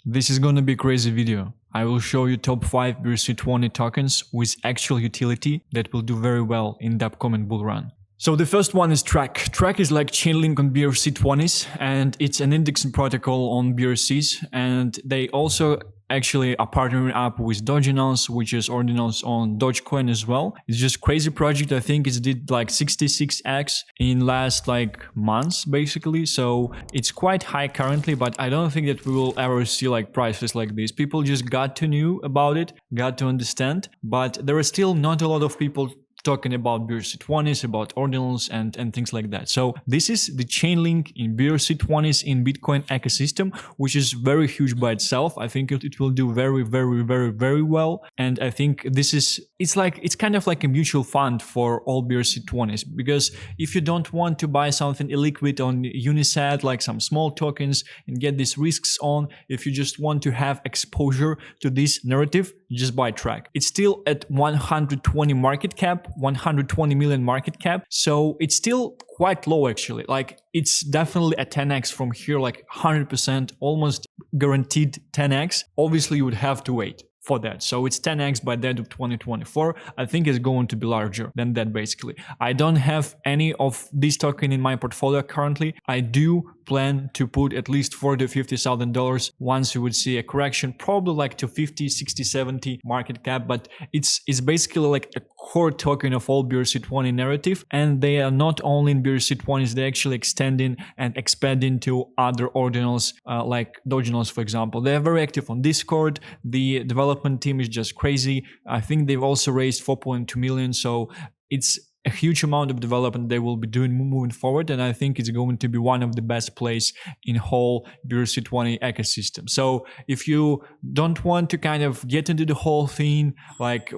This is gonna be a crazy video. I will show you top 5 BRC20 tokens with actual utility that will do very well in the upcoming bull run. So the first one is TRAC. TRAC is like Chainlink on BRC20s, and it's an indexing protocol on BRCs, and they also actually are partnering up with Doginals, which is ordinals on Dogecoin as well. It's just crazy project. I think it did like 66x in last like months basically. So it's quite high currently, but I don't think that we will ever see like prices like this. People just got to know about it, got to understand, but there are still not a lot of people talking about BRC20s, about ordinals and things like that. So this is the Chainlink in BRC20s in Bitcoin ecosystem, which is very huge by itself. I think it will do very well. And I think it's kind of like a mutual fund for all BRC20s, because if you don't want to buy something illiquid on Uniswap, like some small tokens and get these risks on, if you just want to have exposure to this narrative, just buy TRAC. It's still at 120 market cap, 120 million market cap. So it's still quite low actually. Like it's definitely a 10x from here, like 100%, almost guaranteed 10x. Obviously you would have to wait for that. So it's 10x by the end of 2024. I think it's going to be larger than that basically. I don't have any of this token in my portfolio currently. I do plan to put at least $40,000-$50,000 once you would see a correction, probably like to 50, 60, 70 market cap, but it's basically like a core token of all BRC20 narrative, and they are not only in BRC20s, they're actually extending and expanding to other ordinals like Doginals, for example. They are very active on Discord. The development team is just crazy. I think they've also raised 4.2 million, so it's a huge amount of development they will be doing moving forward, and I think it's going to be one of the best plays in whole BRC20 ecosystem. So if you don't want to kind of get into the whole thing, like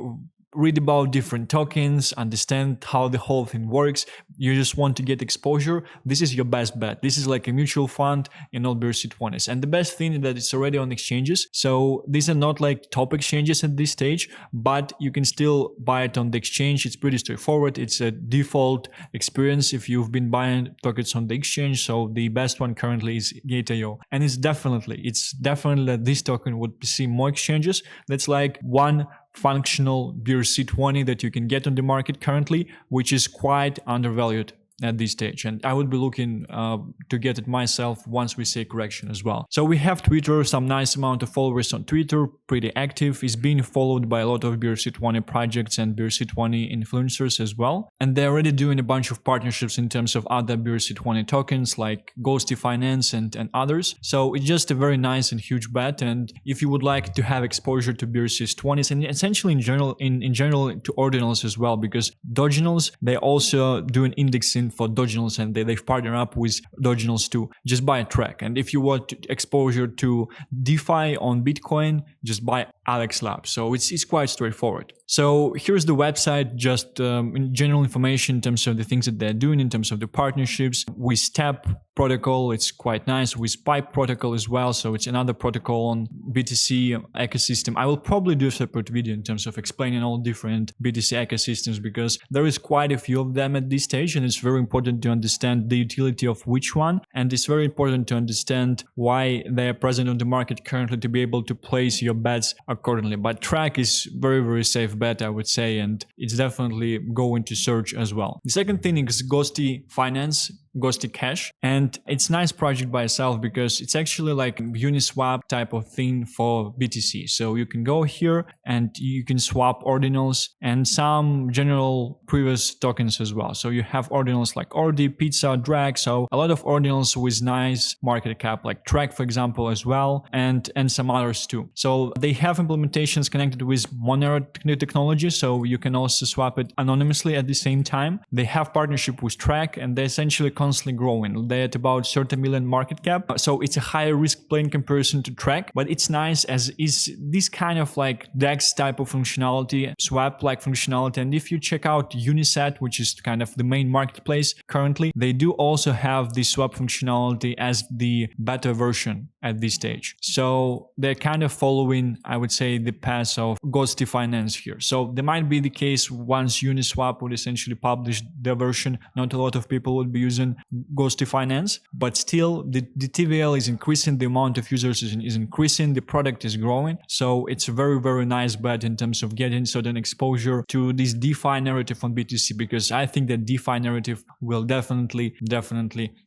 read about different tokens, understand how the whole thing works, you just want to get exposure, this is your best bet. This is like a mutual fund in all BRC20s. And the best thing is that it's already on exchanges. So these are not like top exchanges at this stage, but you can still buy it on the exchange. It's pretty straightforward. It's a default experience if you've been buying tokens on the exchange. So the best one currently is Gate.io. And it's definitely that this token would see more exchanges. That's like one functional BRC20 that you can get on the market currently, which is quite undervalued at this stage, and I would be looking to get it myself once we see a correction as well. So we have Twitter, some nice amount of followers on Twitter, pretty active, is being followed by a lot of BRC20 projects and BRC20 influencers as well, and they're already doing a bunch of partnerships in terms of other BRC20 tokens like GhostyFinance and others. So it's just a very nice and huge bet, and if you would like to have exposure to BRC20s and essentially in general to ordinals as well, because Doginals, they're also doing indexing for Doginals, and they've partnered up with Doginals too. Just buy a TRAC. And if you want exposure to DeFi on Bitcoin, just buy Alex Lab. So it's quite straightforward. So here's the website, just in general information in terms of the things that they're doing, in terms of the partnerships with STEP protocol. It's quite nice with Pipe protocol as well. So it's another protocol on BTC ecosystem. I will probably do a separate video in terms of explaining all different BTC ecosystems, because there is quite a few of them at this stage, and it's very important to understand the utility of which one. And it's very important to understand why they are present on the market currently to be able to place your bets accordingly. But TRAC is very safe bet, I would say, and it's definitely going to search as well. The second thing is GhostyCash, and it's a nice project by itself because it's actually like a Uniswap type of thing for BTC. So you can go here and you can swap ordinals and some general previous tokens as well. So you have ordinals like Ordi, Pizza, Drag, so a lot of ordinals with nice market cap like TRAC, for example, as well, and some others too. So they have implementations connected with Monero technology, so you can also swap it anonymously at the same time. They have partnership with TRAC, and they essentially constantly growing. They're at about 30 million market cap. So it's a higher risk play in comparison to TRAC, but it's nice as is this kind of like DEX type of functionality, swap-like functionality. And if you check out Uniswap, which is kind of the main marketplace currently, they do also have the swap functionality as the beta version. at this stage. So they're kind of following, I would say, the path of Ghosty Finance here. So there might be the case once Uniswap would essentially publish their version, not a lot of people would be using Ghosty Finance, but still the TVL is increasing, the amount of users is increasing, the product is growing. So it's a very, very nice bet in terms of getting certain exposure to this DeFi narrative on BTC, because I think that DeFi narrative will definitely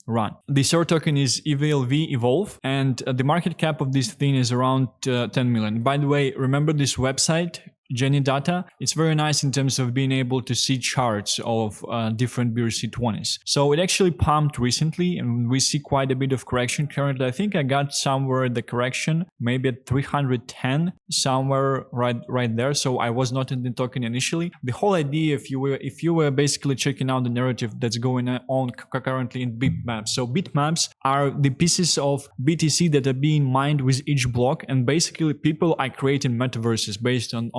run. The third token is EVLV Evolve, and the market cap of this thing is around 10 million. By the way, remember this website, Jenny Data? It's very nice in terms of being able to see charts of different BRC20s. So it actually pumped recently, and we see quite a bit of correction currently. I think I got somewhere the correction, maybe at 310, somewhere right there. So I was not in the token initially. The whole idea, if you were basically checking out the narrative that's going on currently in bitmaps. So bitmaps are the pieces of BTC that are being mined with each block, and basically people are creating metaverses based on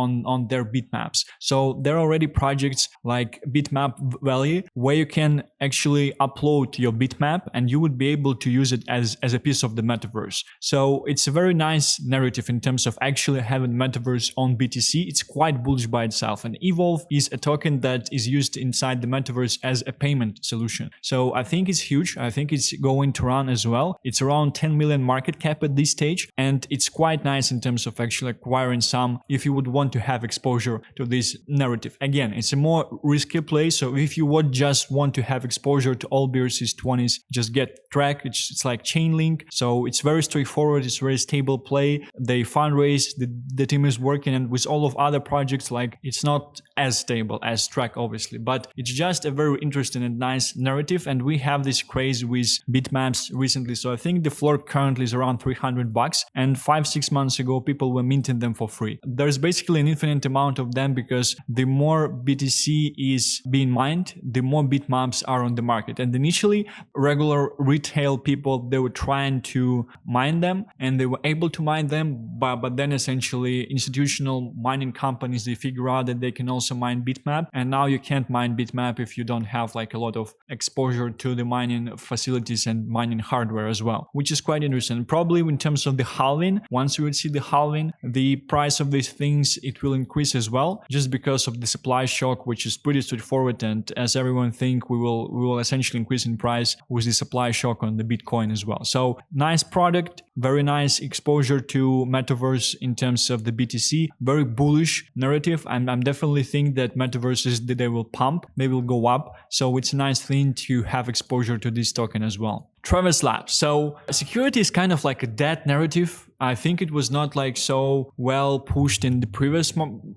their bitmaps. So there are already projects like Bitmap Valley where you can actually upload your bitmap and you would be able to use it as a piece of the metaverse. So it's a very nice narrative in terms of actually having metaverse on BTC. It's quite bullish by itself, and Evolve is a token that is used inside the metaverse as a payment solution. So I think it's huge. I think it's going to run as well. It's around 10 million market cap at this stage, and it's quite nice in terms of actually acquiring some if you would want to have exposure to this narrative. Again, it's a more risky play, so if you would just want to have exposure to all BRC20s, just get TRAC. It's like Chainlink, so it's very straightforward, it's very stable play. They fundraise, the team is working, and with all of other projects, like it's not as stable as TRAC obviously, but it's just a very interesting and nice narrative. And we have this craze with bitmaps recently, so I think the floor currently is around $300, and 5-6 months ago people were minting them for free. There's basically an infinite amount of them, because the more BTC is being mined, the more bitmaps are on the market. And initially regular retail people, they were trying to mine them and they were able to mine them, but then essentially institutional mining companies, they figure out that they can also mine bitmap, and now you can't mine bitmap if you don't have like a lot of exposure to the mining facilities and mining hardware as well, which is quite interesting. Probably in terms of the halving, once you would see the halving, the price of these things, it will increase as well, just because of the supply shock, which is pretty straightforward. And as everyone think, we will essentially increase in price with the supply shock on the Bitcoin as well. So nice product, very nice exposure to metaverse in terms of the BTC, very bullish narrative. I'm definitely think that metaverses, they will pump, they will go up. So it's a nice thing to have exposure to this token as well. Travis Labs. So security is kind of like a dead narrative. I think it was not like so well pushed in the previous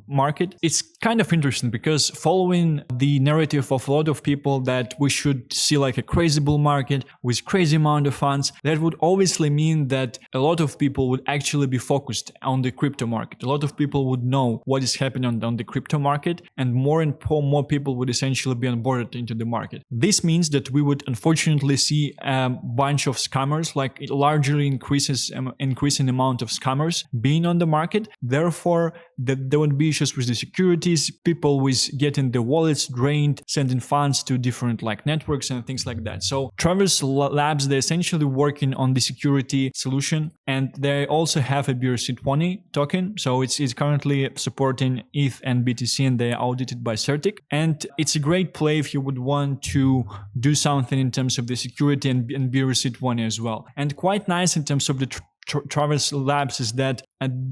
market. It's kind of interesting because following the narrative of a lot of people that we should see like a crazy bull market with crazy amount of funds, that would obviously mean that a lot of people would actually be focused on the crypto market. A lot of people would know what is happening on the crypto market, and more people would essentially be onboarded into the market. This means that we would unfortunately see a bunch of scammers, like it largely increasing amount of scammers being on the market. Therefore, there would be issues with the securities, people with getting their wallets drained, sending funds to different like networks and things like that. So Travis Labs, they're essentially working on the security solution, and they also have a BRC20 token. So it's currently supporting ETH and BTC, and they are audited by Certic. And it's a great play if you would want to do something in terms of the security and BRC20 as well. And quite nice in terms of the Travis Labs is that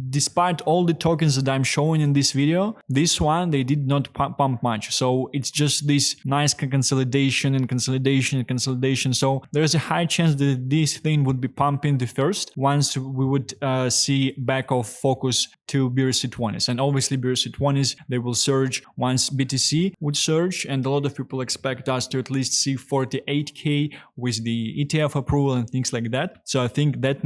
despite all the tokens that I'm showing in this video, this one, they did not pump much. So it's just this nice consolidation. So there's a high chance that this thing would be pumping the first once we would see back of focus to BRC20s. And obviously BRC20s, they will surge once BTC would surge. And a lot of people expect us to at least see 48K with the ETF approval and things like that. So I think that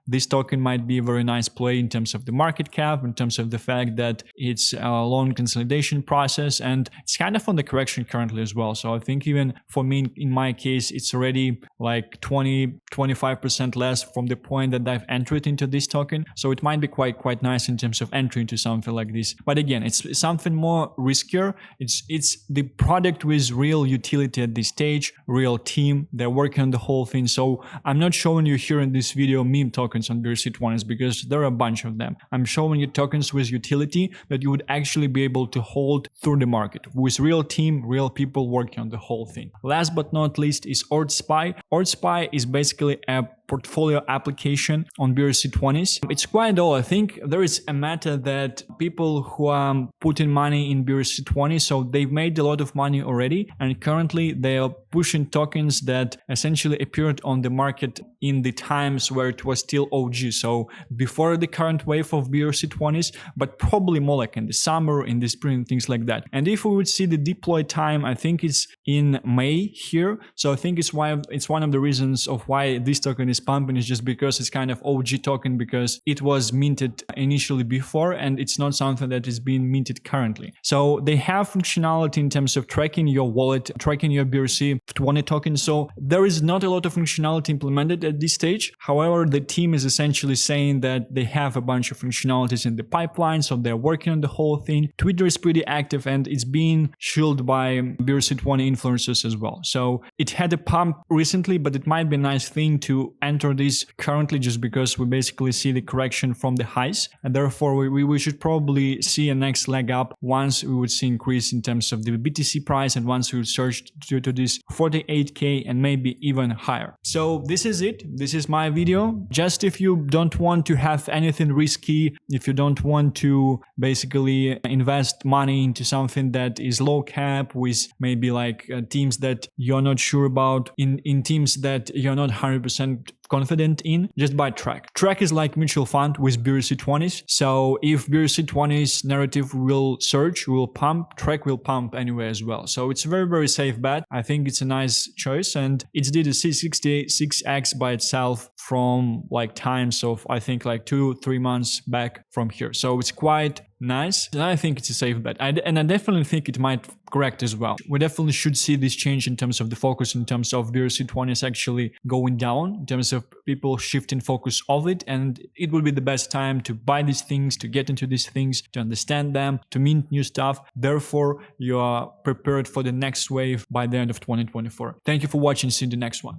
this token might be a very nice play play in terms of the market cap, in terms of the fact that it's a long consolidation process, and it's kind of on the correction currently as well. So I think even for me, in my case, it's already like 20-25% less from the point that I've entered into this token. So it might be quite nice in terms of entry into something like this. But again, it's something more riskier. It's the product with real utility at this stage, real team. They're working on the whole thing. So I'm not showing you here in this video meme tokens on BRC20s because there are a bunch of them. I'm showing you tokens with utility that you would actually be able to hold through the market with real team, real people working on the whole thing. Last but not least is OrdSpy. OrdSpy is basically a portfolio application on BRC20s. It's quite old. I think there is a meta that people who are putting money in BRC20, so they've made a lot of money already, and currently they are pushing tokens that essentially appeared on the market in the times where it was still OG, so before the current wave of BRC20s, but probably more like in the summer, in the spring, things like that. And if we would see the deploy time, I think it's in May here. So I think it's one of the reasons of why this token is pumping, is just because it's kind of OG token, because it was minted initially before and it's not something that is being minted currently. So they have functionality in terms of tracking your wallet, tracking your BRC20 token. So there is not a lot of functionality implemented at this stage. However, the team is essentially saying that they have a bunch of functionalities in the pipeline, so they're working on the whole thing. Twitter is pretty active and it's being shielded by BRC20 influencers as well. So it had a pump recently, but it might be a nice thing to enter this currently, just because we basically see the correction from the highs, and therefore we should probably see a next leg up once we would see increase in terms of the BTC price, and once we would surge to this 48k and maybe even higher. So this is it. This is my video. Just if you don't want to have anything risky, if you don't want to basically invest money into something that is low cap with maybe like teams that you're not sure about, in teams that you're not 100% confident in, just buy TRAC. TRAC is like mutual fund with BRC20s. So if BRC20's narrative will surge, will pump, TRAC will pump anyway as well. So it's a very, very safe bet. I think it's a nice choice, and it did a 66x by itself from like times of, I think, like 2-3 months back from here. So it's quite nice, and I think it's a safe bet. And I definitely think it might correct as well. We definitely should see this change in terms of the focus, in terms of BRC20s actually going down, in terms of people shifting focus of it, and it will be the best time to buy these things, to get into these things, to understand them, to mint new stuff. Therefore, you are prepared for the next wave by the end of 2024. Thank you for watching. See you in the next one.